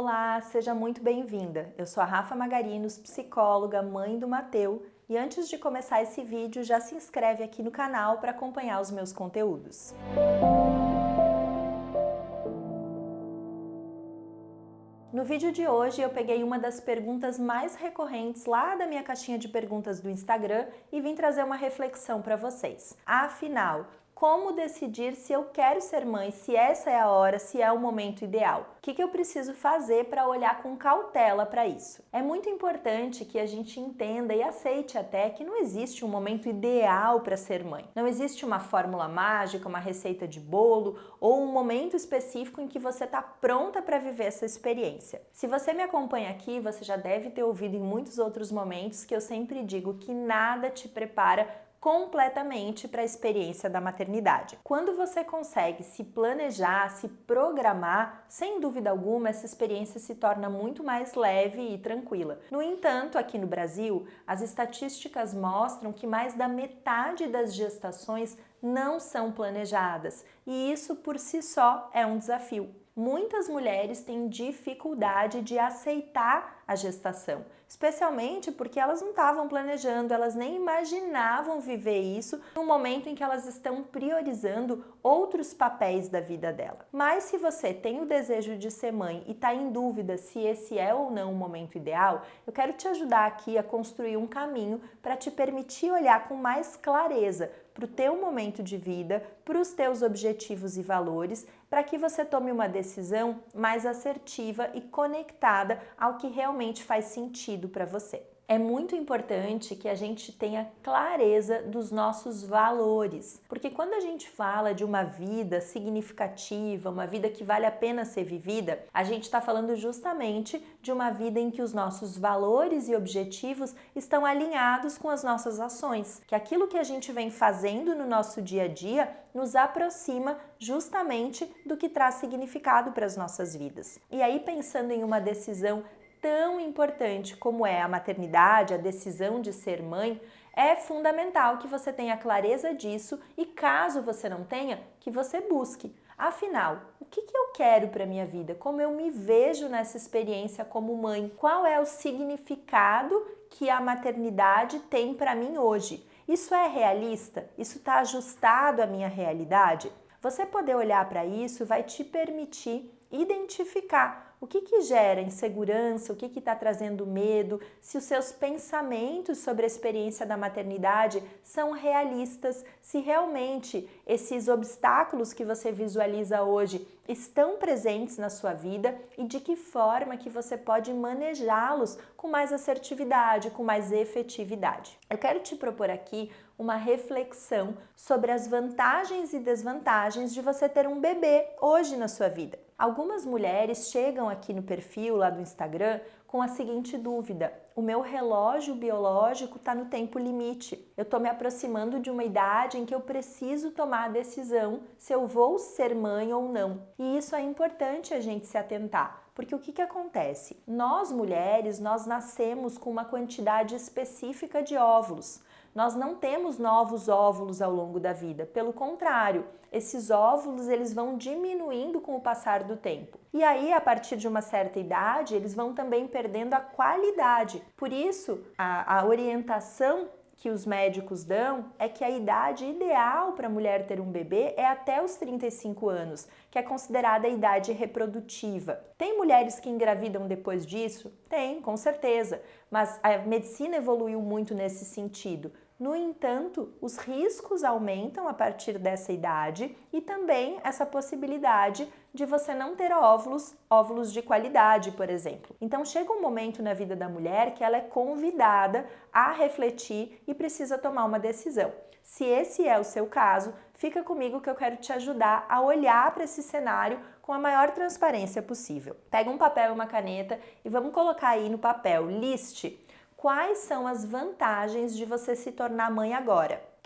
Olá, seja muito bem-vinda. Eu sou a Rafa Magarinos, psicóloga, mãe do Mateu, e antes de começar esse vídeo, já se inscreve aqui no canal para acompanhar os meus conteúdos. No vídeo de hoje eu peguei uma das perguntas mais recorrentes lá da minha caixinha de perguntas do Instagram e vim trazer uma reflexão para vocês. Afinal, como decidir se eu quero ser mãe, se essa é a hora, se é o momento ideal? O que eu preciso fazer para olhar com cautela para isso? É muito importante que a gente entenda e aceite até que não existe um momento ideal para ser mãe. Não existe uma fórmula mágica, uma receita de bolo ou um momento específico em que você está pronta para viver essa experiência. Se você me acompanha aqui, você já deve ter ouvido em muitos outros momentos que eu sempre digo que nada te prepara completamente para a experiência da maternidade. Quando você consegue se planejar, se programar, sem dúvida alguma, essa experiência se torna muito mais leve e tranquila. No entanto, aqui no Brasil, as estatísticas mostram que mais da metade das gestações não são planejadas, e isso por si só é um desafio. Muitas mulheres têm dificuldade de aceitar a gestação, especialmente porque elas não estavam planejando, elas nem imaginavam viver isso no momento em que elas estão priorizando outros papéis da vida dela. Mas se você tem o desejo de ser mãe e está em dúvida se esse é ou não o momento ideal, eu quero te ajudar aqui a construir um caminho para te permitir olhar com mais clareza para o teu momento de vida, para os teus objetivos e valores, para que você tome uma decisão mais assertiva e conectada ao que realmente faz sentido para você. É muito importante que a gente tenha clareza dos nossos valores, porque quando a gente fala de uma vida significativa, uma vida que vale a pena ser vivida, a gente está falando justamente de uma vida em que os nossos valores e objetivos estão alinhados com as nossas ações, que aquilo que a gente vem fazendo no nosso dia a dia nos aproxima justamente do que traz significado para as nossas vidas. E aí, pensando em uma decisão tão importante como é a maternidade, a decisão de ser mãe, é fundamental que você tenha clareza disso e, caso você não tenha, que você busque. Afinal, o que eu quero para a minha vida? Como eu me vejo nessa experiência como mãe? Qual é o significado que a maternidade tem para mim hoje? Isso é realista? Isso está ajustado à minha realidade? Você poder olhar para isso vai te permitir identificar o que gera insegurança, o que está trazendo medo, se os seus pensamentos sobre a experiência da maternidade são realistas, se realmente esses obstáculos que você visualiza hoje estão presentes na sua vida e de que forma que você pode manejá-los com mais assertividade, com mais efetividade. Eu quero te propor aqui uma reflexão sobre as vantagens e desvantagens de você ter um bebê hoje na sua vida. Algumas mulheres chegam aqui no perfil lá do Instagram com a seguinte dúvida: o meu relógio biológico está no tempo limite. Eu estou me aproximando de uma idade em que eu preciso tomar a decisão se eu vou ser mãe ou não. E isso é importante a gente se atentar. Porque o que acontece? Nós mulheres, nós nascemos com uma quantidade específica de óvulos. Nós não temos novos óvulos ao longo da vida, pelo contrário, esses óvulos eles vão diminuindo com o passar do tempo. E aí, a partir de uma certa idade, eles vão também perdendo a qualidade. Por isso, a orientação que os médicos dão é que a idade ideal para a mulher ter um bebê é até os 35 anos, que é considerada a idade reprodutiva. Tem mulheres que engravidam depois disso? Tem, com certeza, mas a medicina evoluiu muito nesse sentido. No entanto, os riscos aumentam a partir dessa idade e também essa possibilidade de você não ter óvulos de qualidade, por exemplo. Então chega um momento na vida da mulher que ela é convidada a refletir e precisa tomar uma decisão. Se esse é o seu caso, fica comigo que eu quero te ajudar a olhar para esse cenário com a maior transparência possível. Pega um papel e uma caneta e vamos colocar aí no papel, liste quais são as vantagens de você se tornar mãe agora. O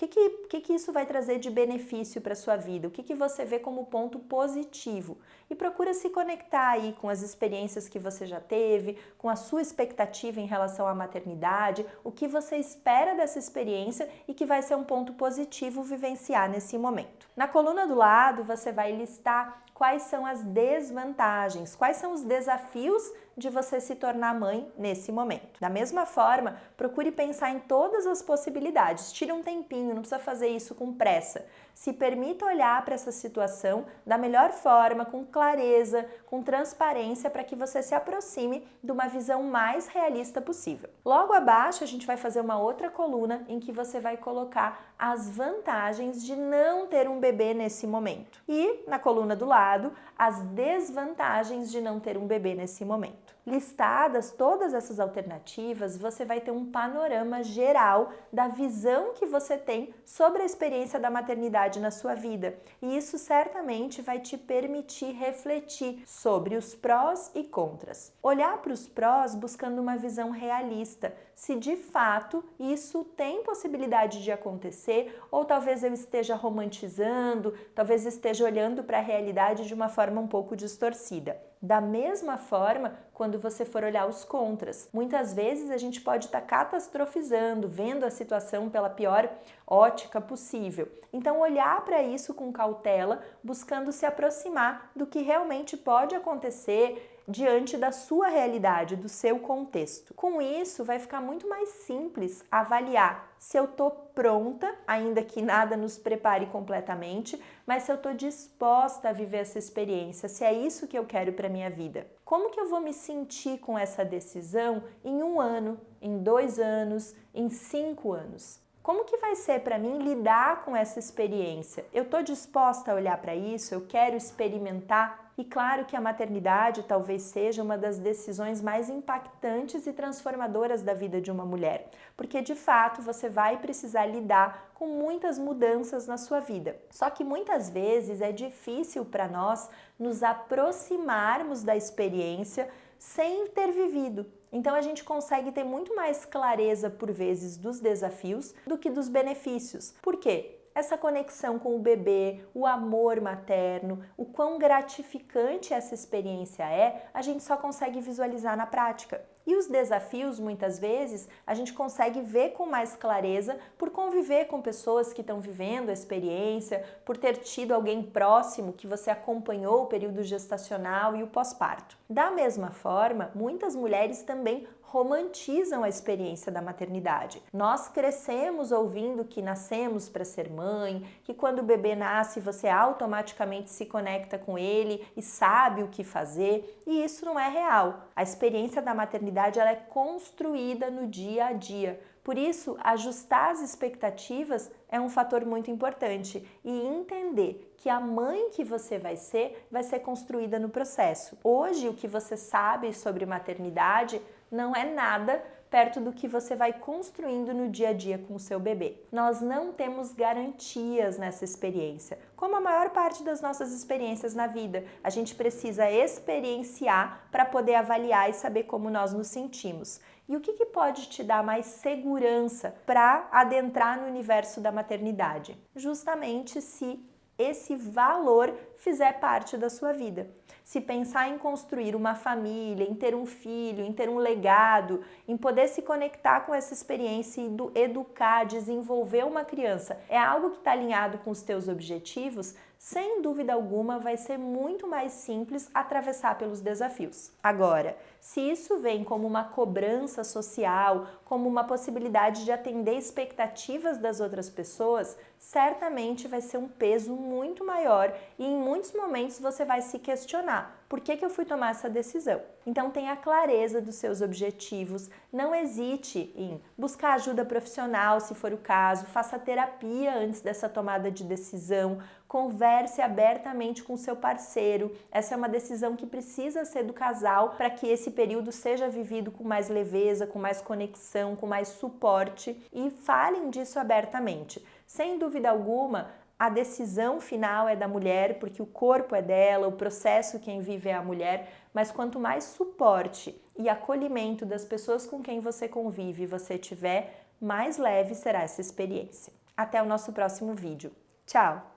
que isso vai trazer de benefício para a sua vida? O que você vê como ponto positivo? e procura se conectar aí com as experiências que você já teve, com a sua expectativa em relação à maternidade, o que você espera dessa experiência e que vai ser um ponto positivo vivenciar nesse momento. Na coluna do lado, você vai listar quais são as desvantagens, quais são os desafios de você se tornar mãe nesse momento. Da mesma forma, procure pensar em todas as possibilidades. Tire um tempinho, não precisa fazer isso com pressa. Se permita olhar para essa situação da melhor forma, com clareza, com transparência, para que você se aproxime de uma visão mais realista possível. Logo abaixo, a gente vai fazer uma outra coluna em que você vai colocar as vantagens de não ter um bebê nesse momento. E na coluna do lado, as desvantagens de não ter um bebê nesse momento. Listadas todas essas alternativas, você vai ter um panorama geral da visão que você tem sobre a experiência da maternidade na sua vida. E isso certamente vai te permitir refletir sobre os prós e contras. Olhar para os prós buscando uma visão realista, se de fato isso tem possibilidade de acontecer, ou talvez eu esteja romantizando, talvez esteja olhando para a realidade de uma forma um pouco distorcida. Da mesma forma, quando você for olhar os contras, muitas vezes a gente pode estar catastrofizando, vendo a situação pela pior ótica possível. Então, olhar para isso com cautela, buscando se aproximar do que realmente pode acontecer diante da sua realidade, do seu contexto. Com isso, vai ficar muito mais simples avaliar se eu estou pronta, ainda que nada nos prepare completamente, mas se eu estou disposta a viver essa experiência, se é isso que eu quero para a minha vida. Como que eu vou me sentir com essa decisão em 1 ano, em 2 anos, em 5 anos? Como que vai ser para mim lidar com essa experiência? Eu estou disposta a olhar para isso? Eu quero experimentar? E claro que a maternidade talvez seja uma das decisões mais impactantes e transformadoras da vida de uma mulher, porque de fato você vai precisar lidar com muitas mudanças na sua vida. Só que muitas vezes é difícil para nós nos aproximarmos da experiência sem ter vivido. Então a gente consegue ter muito mais clareza por vezes dos desafios do que dos benefícios. Por quê? Essa conexão com o bebê, o amor materno, o quão gratificante essa experiência é, a gente só consegue visualizar na prática. E os desafios, muitas vezes, a gente consegue ver com mais clareza por conviver com pessoas que estão vivendo a experiência, por ter tido alguém próximo que você acompanhou o período gestacional e o pós-parto. Da mesma forma, muitas mulheres também romantizam a experiência da maternidade. Nós crescemos ouvindo que nascemos para ser mãe, que quando o bebê nasce você automaticamente se conecta com ele e sabe o que fazer, e isso não é real. A experiência da maternidade ela é construída no dia a dia. Por isso, ajustar as expectativas é um fator muito importante e entender que a mãe que você vai ser construída no processo. Hoje, o que você sabe sobre maternidade não é nada perto do que você vai construindo no dia a dia com o seu bebê. Nós não temos garantias nessa experiência, como a maior parte das nossas experiências na vida. A gente precisa experienciar para poder avaliar e saber como nós nos sentimos. E o que pode te dar mais segurança para adentrar no universo da maternidade? Justamente se esse valor fizer parte da sua vida. Se pensar em construir uma família, em ter um filho, em ter um legado, em poder se conectar com essa experiência e educar, desenvolver uma criança, é algo que está alinhado com os teus objetivos, sem dúvida alguma vai ser muito mais simples atravessar pelos desafios. Agora, se isso vem como uma cobrança social, como uma possibilidade de atender expectativas das outras pessoas, certamente vai ser um peso muito maior e em muitos momentos você vai se questionar: por que eu fui tomar essa decisão? Então tenha clareza dos seus objetivos, não hesite em buscar ajuda profissional se for o caso, faça terapia antes dessa tomada de decisão, converse abertamente com seu parceiro. Essa é uma decisão que precisa ser do casal para que esse período seja vivido com mais leveza, com mais conexão, com mais suporte, e falem disso abertamente. Sem dúvida alguma, a decisão final é da mulher, porque o corpo é dela, o processo quem vive é a mulher, mas quanto mais suporte e acolhimento das pessoas com quem você convive você tiver, mais leve será essa experiência. Até o nosso próximo vídeo. Tchau!